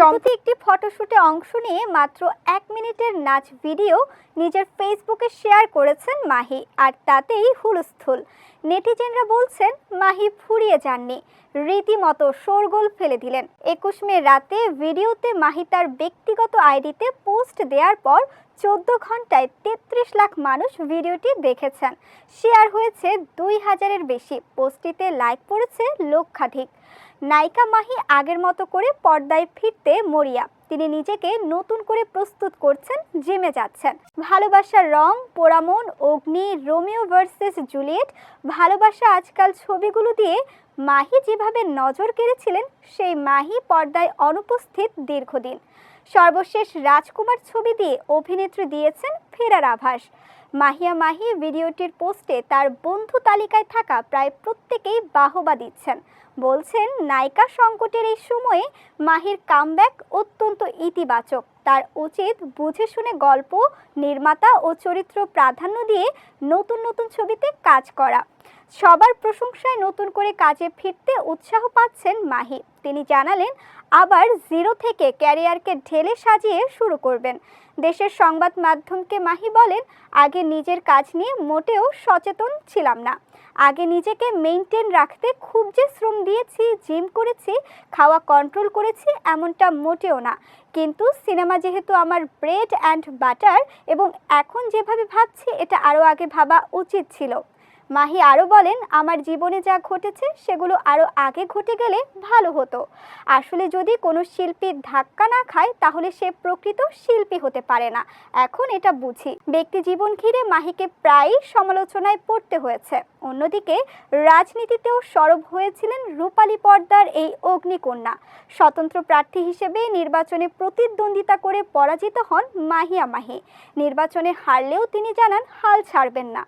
সম্প্রতি একটি ফটোশুটে অংশ নিয়ে মাত্র 1 মিনিটের নাচ ভিডিও নিজের ফেসবুকে শেয়ার করেছেন মাহি, আর তাতেই হুলস্থুল। নেটিজেনরা বলছেন মাহি ফুরিয়ে যাননি, রীতিমতো শোরগোল ফেলে দিলেন। 21 মে রাতে ভিডিওতে মাহি তার ব্যক্তিগত আইডিতে পোস্ট দেওয়ার পর 14 ঘন্টায় 33 লাখ মানুষ ভিডিওটি দেখেছেন। শেয়ার হয়েছে 2000-এর বেশি, পোস্টটিতে লাইক পড়েছে লক্ষাধিক। নায়িকা মাহি আগের মতো করে পর্দায় ফিরতে মরিয়া। তিনি নিজেকে নতুন করে প্রস্তুত করছেন, জিমে যাচ্ছেন। ভালোবাসার রং, পোড়ামন, অগ্নি, রোমিও ভার্সেস জুলিয়েট, ভালোবাসা আজকাল ছবিগুলো দিয়ে মাহি যেভাবে নজর কেড়েছিলেন, সেই মাহি পর্দায় অনুপস্থিত দীর্ঘদিন। সর্বশেষ রাজকুমার ছবি দিয়ে অভিনেত্রী দিয়েছেন ফেরার আভাস। মাহিয়া মাহি ভিডিওটির পোস্টে তার বন্ধু তালিকায় থাকা প্রায় প্রত্যেকেই বাহবা দিচ্ছেন। বলছেন, নায়িকা সংকটের এই সময়ে মাহির কামব্যাক অত্যন্ত ইতিবাচক। তার উচিত বুঝে শুনে গল্প, নির্মাতা ও চরিত্র প্রাধান্য দিয়ে নতুন নতুন ছবিতে কাজ করা। সবার প্রশংসায় নতুন করে কাজে ফিরতে উৎসাহ পাচ্ছেন মাহি। তিনি জানালেন, আবার জিরো থেকে ক্যারিয়ারকে ঢেলে সাজিয়ে শুরু করবেন। দেশের সংবাদ মাধ্যমকে মাহি বলেন, আগে নিজের কাজ নিয়ে মোটেও সচেতন ছিলাম না। আগে নিজেকে মেইনটেইন রাখতে খুব যে শ্রম দিয়েছি, জিম করেছি, খাওয়া কন্ট্রোল করেছি, এমনটা মোটেও না। কিন্তু সিনেমা যেহেতু আমার ব্রেড অ্যান্ড বাটার, এবং এখন যেভাবে ভাবছি এটা আরও আগে ভাবা উচিত ছিল। মাহি আরও বলেন, আমার জীবনে যা ঘটেছে সেগুলো আরও আগে ঘটে গেলে ভালো হতো। আসলে যদি কোনো শিল্পী ধাক্কা না খায় তাহলে সে প্রকৃত শিল্পী হতে পারে না, এখন এটা বুঝি। ব্যক্তি জীবন ঘিরে মাহিকে প্রায়ই সমালোচনায় পড়তে হয়েছে। অন্যদিকে রাজনীতিতেও সরব হয়েছিলেন রূপালী পর্দার এই অগ্নিকন্যা। স্বতন্ত্র প্রার্থী হিসেবে নির্বাচনে প্রতিদ্বন্দ্বিতা করে পরাজিত হন মাহিয়া মাহি। নির্বাচনে হারলেও তিনি জানান হাল ছাড়বেন না।